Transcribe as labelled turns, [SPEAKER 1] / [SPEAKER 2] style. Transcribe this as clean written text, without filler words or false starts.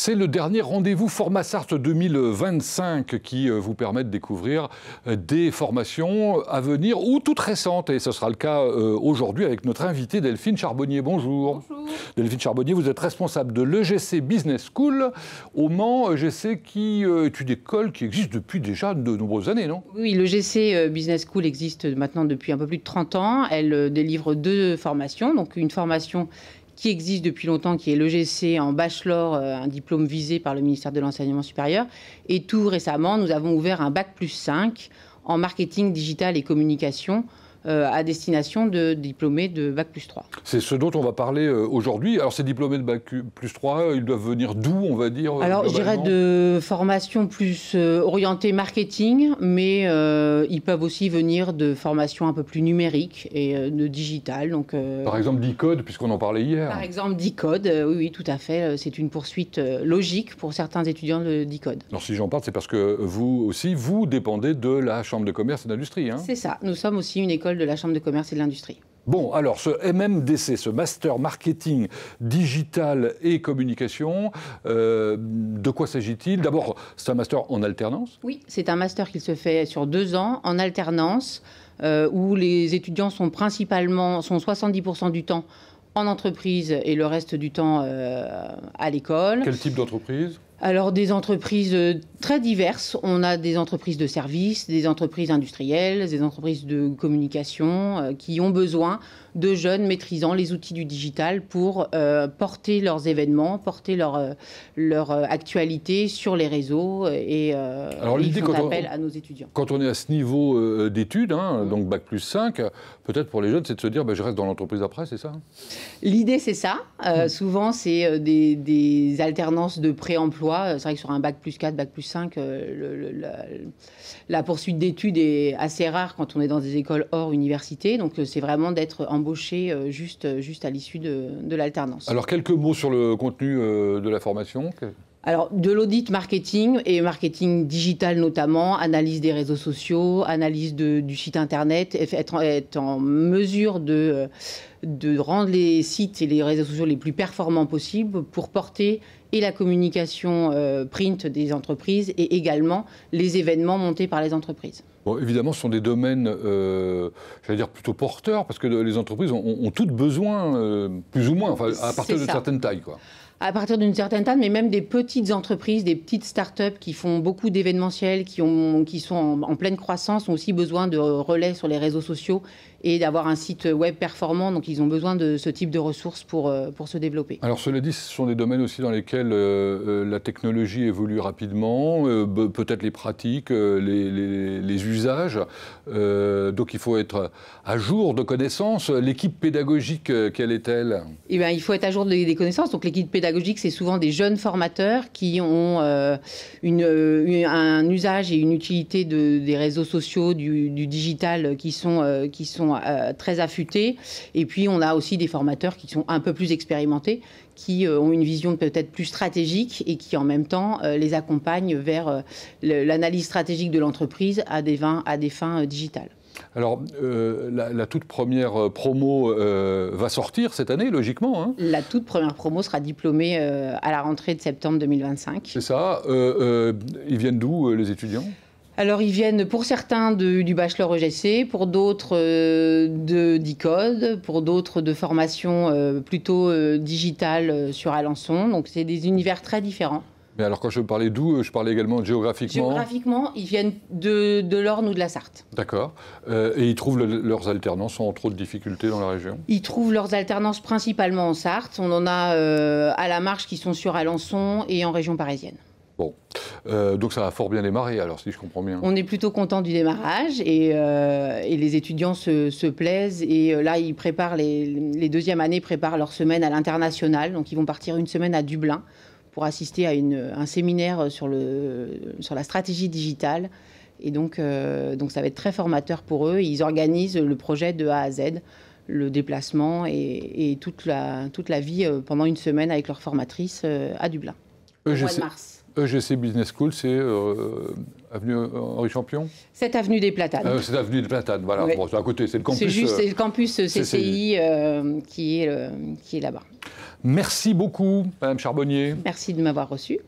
[SPEAKER 1] C'est le dernier rendez-vous Formasart 2025 qui vous permet de découvrir des formations à venir ou toutes récentes. Et ce sera le cas aujourd'hui avec notre invitée Delphine Charbonnier. Bonjour.
[SPEAKER 2] Bonjour.
[SPEAKER 1] Delphine Charbonnier, vous êtes responsable de l'EGC Business School au Mans. EGC qui est une école qui existe depuis déjà de nombreuses années, non?
[SPEAKER 2] Oui, l'EGC Business School existe maintenant depuis un peu plus de 30 ans. Elle délivre deux formations. Donc une formation qui existe depuis longtemps, qui est l'EGC en bachelor, un diplôme visé par le ministère de l'Enseignement supérieur. Et tout récemment, nous avons ouvert un Bac+5 en marketing digital et communication à destination de diplômés de Bac+3.
[SPEAKER 1] C'est ce dont on va parler aujourd'hui. Alors ces diplômés de Bac+3, ils doivent venir d'où, on va dire?
[SPEAKER 2] Alors je dirais de formations plus orientées marketing, mais ils peuvent aussi venir de formations un peu plus numériques et de digital. Donc,
[SPEAKER 1] par exemple d'e-code, puisqu'on en parlait hier.
[SPEAKER 2] Par exemple d'e-code, oui, tout à fait. C'est une poursuite logique pour certains étudiants d'e-code.
[SPEAKER 1] Alors si j'en parle, c'est parce que vous aussi, vous dépendez de la Chambre de commerce et d'industrie. Hein?
[SPEAKER 2] C'est ça. Nous sommes aussi une école de la Chambre de commerce et de l'industrie.
[SPEAKER 1] Bon, alors ce MMDC, ce Master Marketing Digital et Communication, de quoi s'agit-il? D'abord, c'est un master en alternance?
[SPEAKER 2] Oui, c'est un master qui se fait sur 2 ans en alternance, où les étudiants sont 70% du temps en entreprise et le reste du temps à l'école.
[SPEAKER 1] Quel type d'entreprise?
[SPEAKER 2] Alors, des entreprises très diverses. On a des entreprises de services, des entreprises industrielles, des entreprises de communication qui ont besoin de jeunes maîtrisant les outils du digital pour porter leurs événements, porter leur actualité sur les réseaux et ils font appel à nos étudiants.
[SPEAKER 1] Quand on est à ce niveau d'études, hein, donc Bac+5, peut-être pour les jeunes, c'est de se dire je reste dans l'entreprise après, c'est ça?
[SPEAKER 2] L'idée, c'est ça. Souvent, c'est des alternances de pré-emploi. C'est vrai que sur un Bac+4, Bac+5, la poursuite d'études est assez rare quand on est dans des écoles hors université. Donc, c'est vraiment d'être embauché juste à l'issue de l'alternance.
[SPEAKER 1] Alors, quelques mots sur le contenu de la formation.
[SPEAKER 2] Alors, de l'audit marketing et marketing digital notamment, analyse des réseaux sociaux, analyse du site internet, être en mesure de rendre les sites et les réseaux sociaux les plus performants possibles pour porter et la communication print des entreprises et également les événements montés par les entreprises.
[SPEAKER 1] Bon, évidemment, ce sont des domaines, j'allais dire, plutôt porteurs, parce que les entreprises ont toutes besoin, plus ou moins, enfin, à partir d'une certaine taille, quoi.
[SPEAKER 2] À partir d'une certaine taille, mais même des petites entreprises, des petites start-up qui font beaucoup d'événementiels, qui sont en pleine croissance, ont aussi besoin de relais sur les réseaux sociaux et d'avoir un site web performant. Donc, ils ont besoin de ce type de ressources pour se développer.
[SPEAKER 1] Alors, cela dit, ce sont des domaines aussi dans lesquels la technologie évolue rapidement, peut-être les pratiques, les usages. Donc, il faut être à jour de connaissances. L'équipe pédagogique, quelle est-elle?
[SPEAKER 2] Eh bien, il faut être à jour des connaissances. Donc, l'équipe pédagogique, c'est souvent des jeunes formateurs qui ont un usage et une utilité des réseaux sociaux, du digital qui sont très affûtés. Et puis, on a aussi des formateurs qui sont un peu plus expérimentés, qui ont une vision peut-être plus stratégique et qui, en même temps, les accompagnent vers l'analyse stratégique de l'entreprise à des fins digitales.
[SPEAKER 1] Alors, la toute première promo va sortir cette année, logiquement. Hein.
[SPEAKER 2] La toute première promo sera diplômée à la rentrée de septembre 2025.
[SPEAKER 1] C'est ça. Ils viennent d'où, les étudiants ?
[SPEAKER 2] Alors, ils viennent pour certains du bachelor EGC, pour d'autres d'e-code, pour d'autres de formation plutôt digitale sur Alençon. Donc, c'est des univers très différents.
[SPEAKER 1] Mais alors, quand je parlais d'où, je parlais également géographiquement.
[SPEAKER 2] Géographiquement, ils viennent de l'Orne ou de la Sarthe.
[SPEAKER 1] D'accord. Et ils trouvent leurs alternances sans trop de difficultés dans la région?
[SPEAKER 2] Ils trouvent leurs alternances principalement en Sarthe. On en a à la marge qui sont sur Alençon et en région parisienne.
[SPEAKER 1] Bon. Donc ça a fort bien démarré, alors, si je comprends bien.
[SPEAKER 2] On est plutôt content du démarrage et les étudiants se plaisent. Et là, ils préparent les deuxièmes années préparent leur semaine à l'international. Donc, ils vont partir une semaine à Dublin pour assister à un séminaire sur la stratégie digitale. Et donc, ça va être très formateur pour eux. Ils organisent le projet de A à Z, le déplacement et toute la vie pendant une semaine avec leur formatrice à Dublin, au mois de mars.
[SPEAKER 1] EGC Business School, c'est avenue Henri Champion?
[SPEAKER 2] 7 avenue des Platanes.
[SPEAKER 1] 7 avenue des Platanes, voilà.
[SPEAKER 2] Oui.
[SPEAKER 1] Bon, c'est à côté, c'est le campus.
[SPEAKER 2] C'est juste le campus CCI qui est là-bas.
[SPEAKER 1] Merci beaucoup, Madame Charbonnier.
[SPEAKER 2] Merci de m'avoir reçu.